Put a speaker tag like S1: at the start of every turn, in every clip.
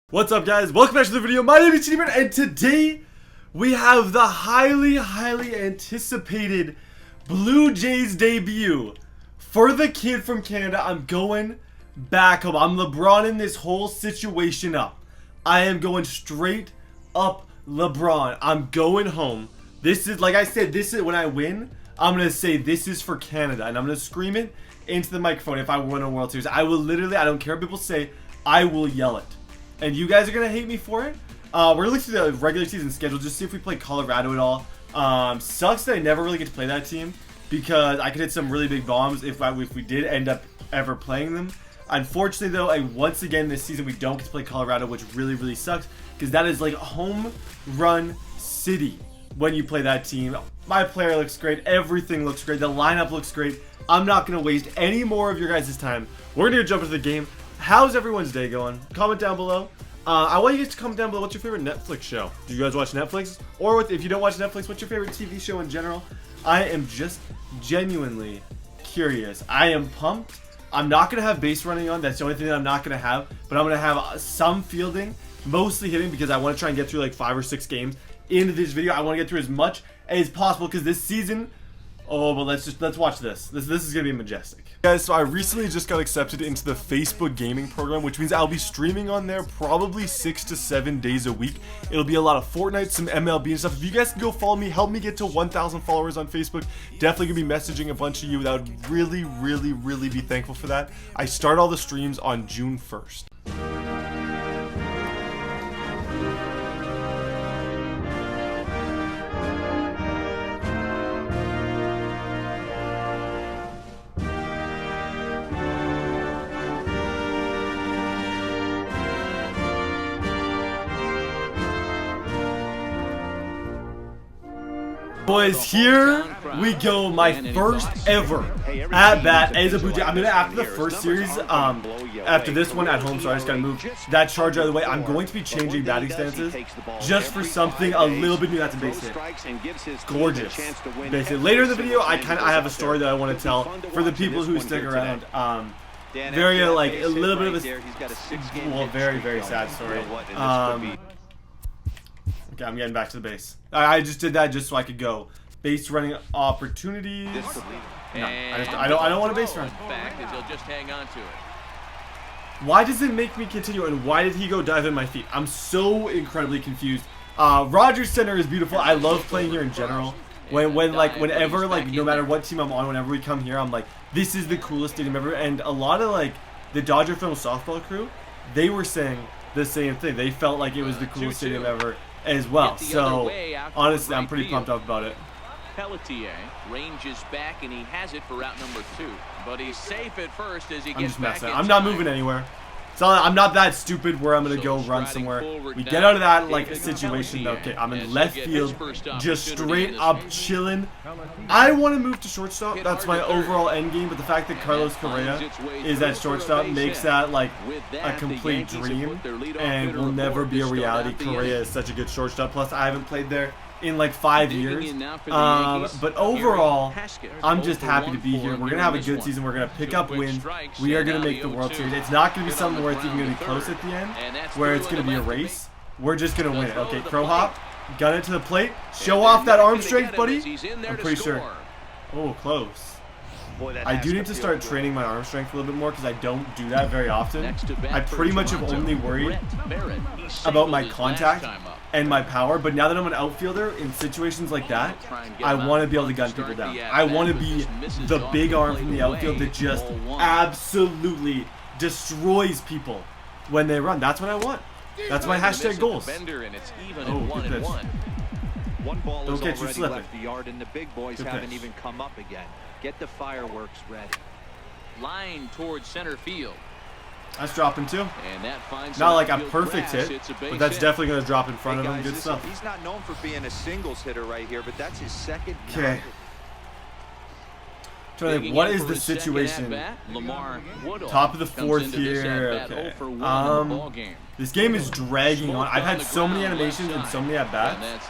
S1: What's up, guys? Welcome back to the video. My name is TDBarrett, and today we have the highly anticipated Blue Jays debut. For the kid from Canada, I'm going back home. I'm LeBron-ing this whole situation up. I am going straight up LeBron. I'm going home. This is, like I said, this is when I win, I'm going to say this is for Canada, and I'm going to scream it into the microphone if I win a World Series. I will literally, I don't care what people say, I will yell it. And you guys are going to hate me for it. We're going to look through the regular season schedule, just see if we play Colorado at all. Sucks that I never really get to play that team, because I could hit some really big bombs if we did end up ever playing them. Unfortunately, though, once again this season we don't get to play Colorado, which really sucks, because that is like home run city when you play that team. My player looks great. Everything looks great. The lineup looks great. I'm not going to waste any more of your guys' time. We're going to jump into the game. How's everyone's day going? Comment down below. I want you guys to comment down below what's your favorite Netflix show. Do you guys watch Netflix? Or if you don't watch Netflix, what's your favorite TV show in general? I am just genuinely curious. I am pumped. I'm not going to have base running on. That's the only thing that I'm not going to have. But I'm going to have some fielding, mostly hitting, because I want to try and get through like 5 or 6 games into this video. I want to get through as much as possible because this season... Oh, but let's watch this. This is gonna be majestic. Guys, so I recently just got accepted into the Facebook gaming program, which means I'll be streaming on there probably 6 to 7 days a week. It'll be a lot of Fortnite, some MLB and stuff. If you guys can go follow me, help me get to 1,000 followers on Facebook. Definitely gonna be messaging a bunch of you. That would really be thankful for that. I start all the streams on June 1st. Boys, here we go. My first ever at bat as a Blue Jay. I'm gonna, after the first series, after this one at home, so I just gotta move that charge out of the way. I'm going to be changing batting stances just for something a little bit new. That's a base hit. Gorgeous. Base hit. Later in the video, I have a story that I want to tell for the people who stick around. Very like a little bit of a very sad story. Okay, I'm getting back to the base. I just did that just so I could go. Base running opportunities. No, I don't want a base run. Why does it make me continue, and why did he go dive in my feet? I'm so incredibly confused. Rogers Center is beautiful. I love playing here in general. Whenever no matter what team I'm on, whenever we come here, I'm like, this is the coolest stadium ever. And a lot of like the Dodger Film softball crew, they were saying the same thing. They felt like it was the coolest stadium ever as well. So honestly, I'm pretty pumped up about it.
S2: Pelletier ranges back and he has it for route number 2, but he's safe at first as he gets back.
S1: I'm not moving anywhere. So I'm not that stupid where I'm gonna go run somewhere. We get out of that like situation. Okay, I'm in left field, just straight up chilling. I want to move to shortstop. That's my overall end game. But the fact that Carlos Correa is at shortstop makes that like a complete dream, and will never be a reality. Correa is such a good shortstop. Plus, I haven't played there in like 5 years. But overall, I'm just happy to be here. We're gonna have a good season. We're gonna pick up wins. We are gonna make the World Series. It's not gonna be something where it's even gonna be close at the end, where it's gonna be a race. We're just gonna win it. Okay, Crow Hop, gun it to the plate. Show off that arm strength, buddy. I'm pretty sure. Oh, close. I do need to start training my arm strength a little bit more, because I don't do that very often. I pretty much have only worried about my contact and my power, but now that I'm an outfielder in situations like that, I want to be able to gun people down. I want to be the big arm from the outfield that just absolutely destroys people when they run. That's what I want. That's my hashtag goals. Oh, good pitch. Don't catch you slipping.
S3: Good haven't even come up again. Get the fireworks ready.
S2: Line towards center field.
S1: That's dropping too.
S2: And that finds
S1: not like a perfect hit, but that's definitely going to drop in front of him. Good stuff.
S3: He's not known for being a singles hitter right here, but that's his second.
S1: Okay. Trying to think, what is the situation? Top of the fourth here. Okay. This game is dragging on. I've had so many animations and so many at bats.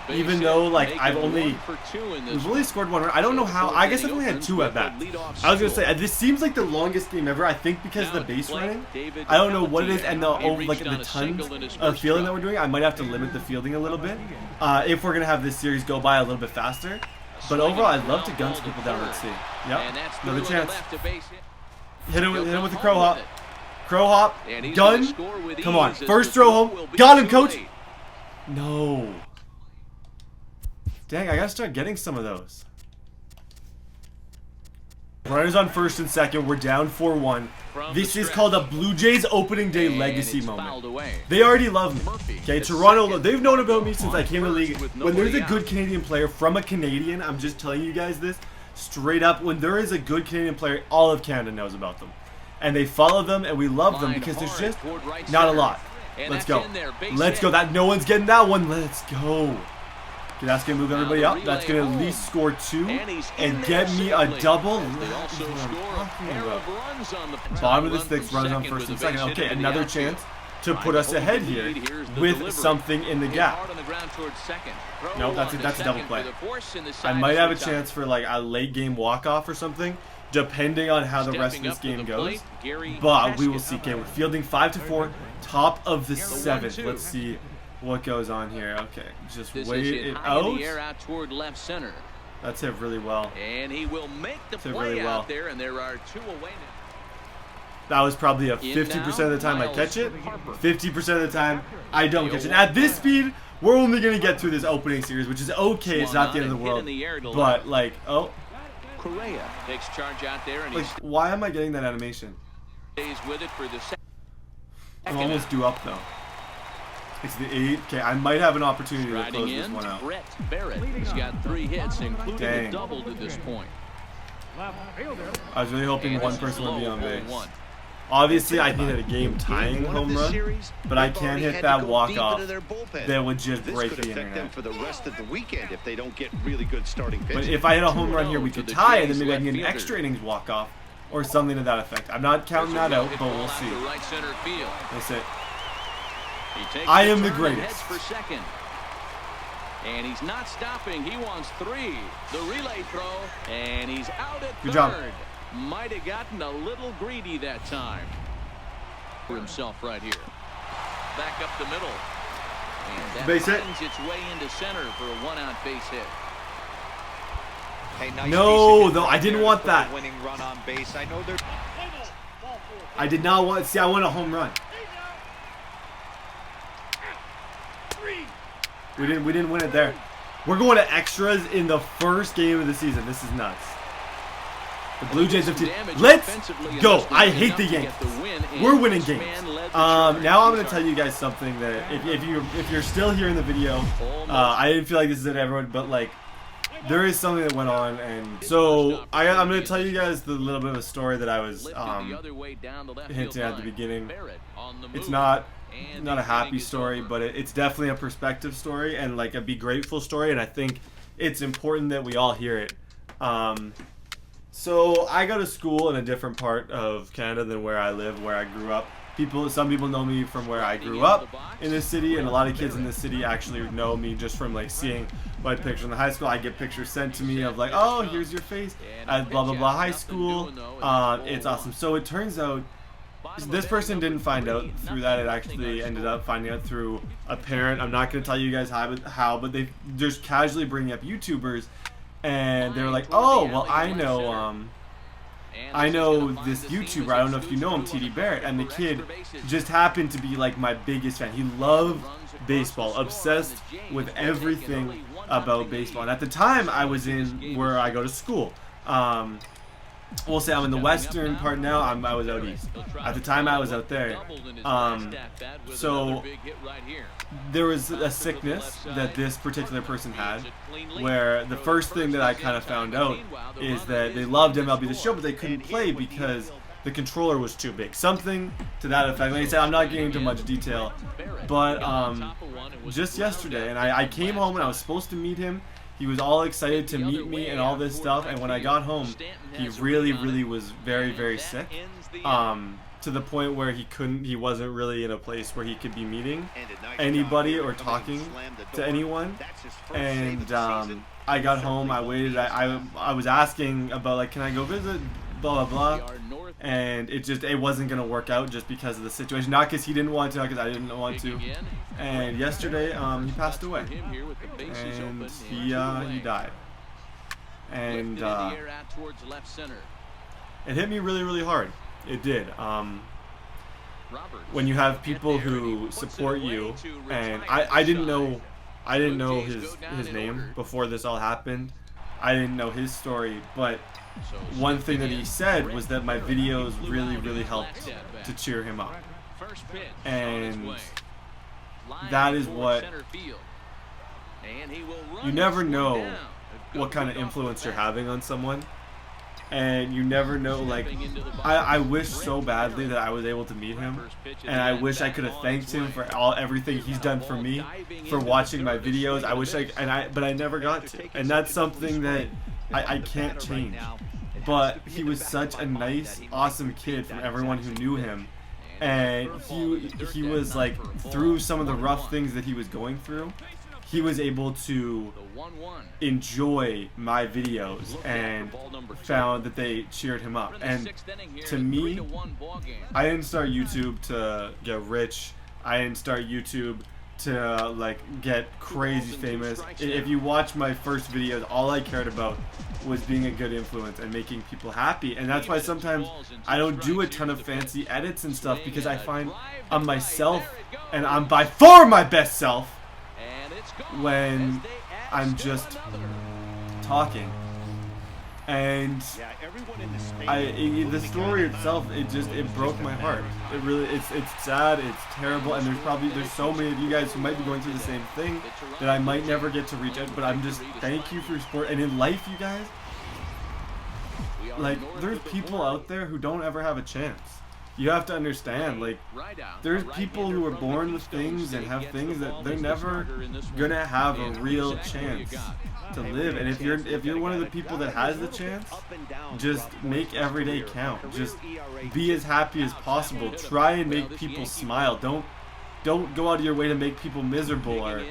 S1: Even though like we've only scored one run. I don't know how. I guess I've only had 2 at bats. I was gonna say this seems like the longest game ever. I think because of the base running. I don't know what it is, and the tons of fielding that we're doing. I might have to limit the fielding a little bit if we're gonna have this series go by a little bit faster. But overall, I'd love to gun some people down. Let's see. Yep, another chance. Hit him with the crow hop. Crow hop. Gun. Come on. First throw home. Got him, coach. No. Dang, I gotta start getting some of those. Runners on first and second. We're down 4-1. This is called a Blue Jays opening day legacy moment. They already love me. Okay, Toronto, they've known about me since I came to the league. When there's a good Canadian player from a Canadian, I'm just telling you guys this straight up. When there is a good Canadian player, all of Canada knows about them. And they follow them, and we love them because there's just not a lot. Let's go. Let's go. No one's getting that one. Let's go. Okay, that's going to move everybody up. That's going to at least score 2 and get me a double. That's what I'm talking about. Bottom of the sixth, runs on first and second. Okay, another chance to put us ahead here with something in the gap. No, that's a double play. I might have a chance for like a late game walk-off or something, depending on how the rest of this game goes. But we will see. Okay, we're fielding 5-4, top of the 7th. Let's see what goes on here. Okay, just wait it out. That's hit really well.
S2: And he will make the play out there, and there are 2 away now.
S1: That was probably a 50% of the time I catch it. 50% of the time I don't catch it. At this speed, we're only going to get through this opening series, which is okay. It's not the end of the world. But like, oh.
S2: Correa takes charge out there, and
S1: like, why am I getting that animation?
S2: Stays with it for the second.
S1: I'm almost due up though. It's the 8. Okay, I might have an opportunity to close this one out.
S2: TDBarrett. He's got 3 hits, including a double to this point.
S1: I was really hoping one person would be on base. Obviously, I needed a game-tying home run, but I can't hit that walk-off that would just break the internet. But if I hit a home run here, we could tie, and then maybe I can get an extra innings walk-off or something to that effect. I'm not counting that out, but we'll see. That's it. I am the greatest.
S2: And he's not stopping. He wants 3. The relay throw, and he's out at
S1: Good
S2: third.
S1: job.
S2: Might have gotten a little greedy that time. For himself right here. Back up the middle. And that
S1: base hit.
S2: finds its way into center for a 1-out base hit.
S3: Hey, nice
S1: no, though I didn't want that.
S3: Winning run on base. I know they're.
S1: I did not want. See, I want a home run. We didn't win it there. We're going to extras in the first game of the season. This is nuts. The Blue Jays have let's go. I hate the Yankees. We're winning games. Now I'm going to tell you guys something that if you're still here in the video, I didn't feel like this is it, everyone, but like there is something that went on, and so I'm going to tell you guys the little bit of a story that I was hinting at the beginning. It's not a happy story, but it's definitely a perspective story and like a be grateful story, and I think it's important that we all hear it. So I go to school in a different part of Canada than where I live, where I grew up. Some people know me from where I grew up in this city, and a lot of kids in this city actually know me just from like seeing my picture in the high school. I get pictures sent to me of like, oh, here's your face at blah blah blah high school. It's awesome. So it turns out this person didn't find out through that. It actually ended up finding out through a parent. I'm not going to tell you guys how, but they just casually bringing up YouTubers, and they were like, oh, well, I know this YouTuber. I don't know if you know him, TDBarrett, and the kid just happened to be like my biggest fan. He loved baseball, obsessed with everything about baseball. And at the time, I was in where I go to school. We'll say I'm in the western part now. I was out east. At the time, I was out there. So there was a sickness that this particular person had, where the first thing that I kind of found out is that they loved MLB The Show, but they couldn't play because the controller was too big. Something to that effect. Like I said, I'm not getting into much detail, but just yesterday, and I came home and I was supposed to meet him, He was all excited to meet me and all this stuff, and when I got home, he really was very sick. To the point where he wasn't really in a place where he could be meeting anybody or talking to anyone. And I got home, I waited, I was asking about, like, can I go visit, blah blah blah, and it wasn't gonna work out just because of the situation, not because he didn't want to, not because I didn't want to. And yesterday he passed away, and he died, and it hit me really hard. It did. When you have people who support you, and I didn't know his name before this all happened. I didn't know his story, but one thing that he said was that my videos really helped to cheer him up, and that is what, you never know what kind of influence you're having on someone. And you never know, like, I wish so badly that I was able to meet him, and I wish I could have thanked him for everything he's done for me, for watching my videos. I wish but I never got to, and that's something that I can't change. But he was such a nice, awesome kid from everyone who knew him, and he was, like, through some of the rough things that he was going through, he was able to enjoy my videos and found that they cheered him up. And to me, I didn't start YouTube to get rich. I didn't start YouTube to, like, get crazy famous. If you watch my first videos, all I cared about was being a good influence and making people happy. And that's why sometimes I don't do a ton of fancy edits and stuff, because I find I'm myself, and I'm by far my best self when I'm just talking. And the story itself, it broke my heart. It really, it's sad, it's terrible, and there's so many of you guys who might be going through the same thing that I might never get to reach out. But I'm just, thank you for your support. And in life, you guys, like, there's people out there who don't ever have a chance. You have to understand, like, there's people who are born with things and have things that they're never gonna have a real chance to live. And if you're one of the people that has the chance, just make every day count. Just be as happy as possible. Try and make people smile. Don't go out of your way to make people miserable or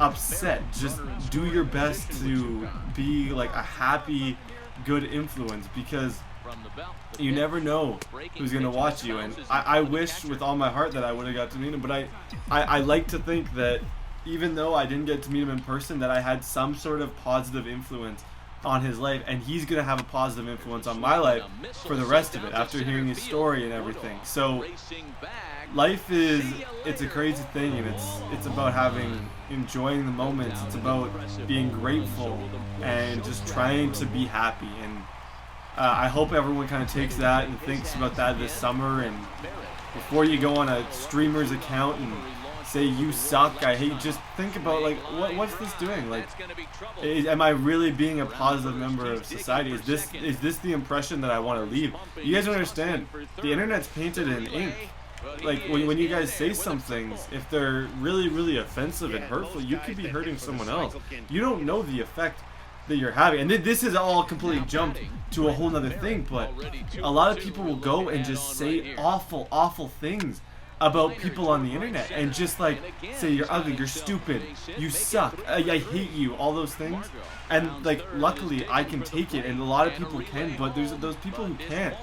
S1: upset. Just do your best to be, like, a happy, good influence, because you never know who's going to watch you. And I wish with all my heart that I would have got to meet him, but I like to think that even though I didn't get to meet him in person, that I had some sort of positive influence on his life, and he's going to have a positive influence on my life for the rest of it after hearing his story and everything. So life it's a crazy thing, and it's about enjoying the moments. It's about being grateful and just trying to be happy. And I hope everyone kind of takes that and thinks about that this summer. And before you go on a streamer's account and say you suck, I hate, just think about, like, what's this doing? Like, am I really being a positive member of society? Is this the impression that I want to leave? You guys don't understand. The internet's painted in ink. Like, when you guys say some things, if they're really offensive and hurtful, you could be hurting someone else. You don't know the effect that you're having. And this is all completely jumped to a whole nother thing, but a lot of people will go and just say awful things about people on the internet, and just, like, say you're ugly, you're stupid, you suck, I hate you, all those things. And, like, luckily I can take it, and a lot of people can, but there's those people who can't.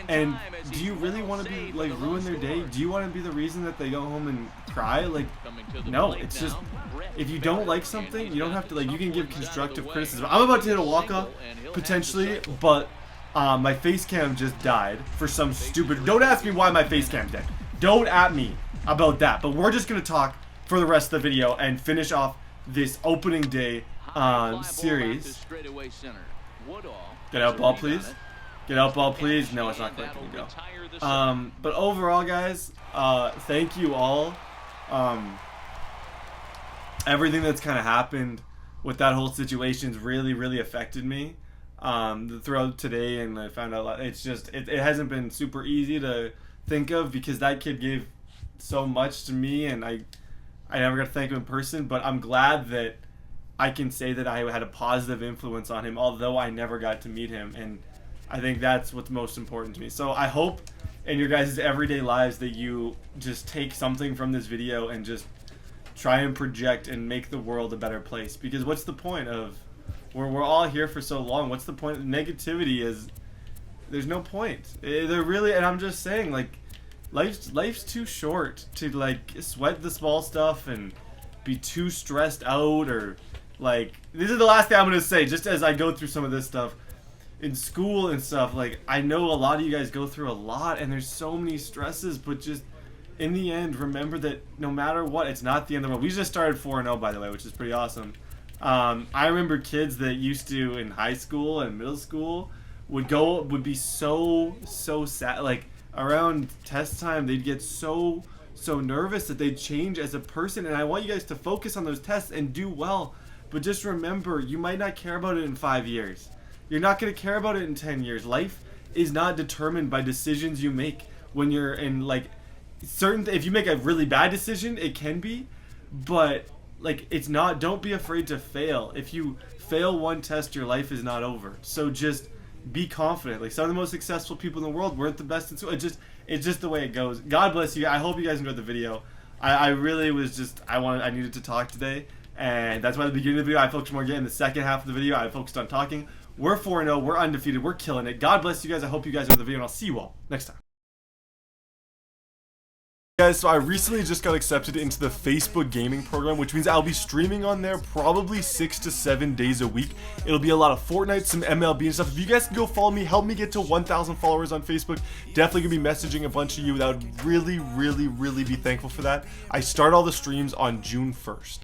S1: And do you really want to be, like, ruin their day? Do you want to be the reason that they go home and cry? Like, no. It's just, if you don't like something, you don't have to, like, you can give constructive criticism. I'm about to hit a walk-off potentially, but my face cam just died for some stupid, don't ask me why my face cam's dead. Don't at me about that. But we're just going to talk for the rest of the video and finish off this opening day series. Get out ball, please. Get out ball, please. No, it's not letting me go. But overall, guys, thank you all. Everything that's kind of happened with that whole situation's really affected me throughout today, and I found out it's just, it hasn't been super easy to think of, because that kid gave so much to me, and I never got to thank him in person. But I'm glad that I can say that I had a positive influence on him, although I never got to meet him. And I think that's what's most important to me. So I hope in your guys' everyday lives that you just take something from this video and just try and project and make the world a better place. Because what's the point of, we're all here for so long, what's the point of negativity? Is there's no point. They're really, and I'm just saying, like, life's too short to like sweat the small stuff and be too stressed out, or like, this is the last thing I'm gonna say, just as I go through some of this stuff in school and stuff. Like, I know a lot of you guys go through a lot and there's so many stresses, but just in the end, remember that no matter what, it's not the end of the world. We just started 4-0, by the way, which is pretty awesome. I remember kids that used to, in high school and middle school, would be so sad. Like, around test time, they'd get so nervous that they'd change as a person. And I want you guys to focus on those tests and do well. But just remember, you might not care about it in 5 years. You're not going to care about it in 10 years. Life is not determined by decisions you make when you're in, like, if you make a really bad decision, it can be, but like, it's not. Don't be afraid to fail. If you fail one test, your life is not over. So just be confident. Like, some of the most successful people in the world weren't the best in school. It's just the way it goes. God bless you. I hope you guys enjoyed the video. I really was just, I needed to talk today, and that's why at the beginning of the video I focused more. Again, in the second half of the video I focused on talking. We're 4-0. We're undefeated. We're killing it. God bless you guys. I hope you guys enjoyed the video, and I'll see you all next time. Guys, so I recently just got accepted into the Facebook gaming program, which means I'll be streaming on there probably 6 to 7 days a week. It'll be a lot of Fortnite, some MLB and stuff. If you guys can go follow me, help me get to 1,000 followers on Facebook, definitely gonna be messaging a bunch of you. That would really be thankful for that. I start all the streams on June 1st.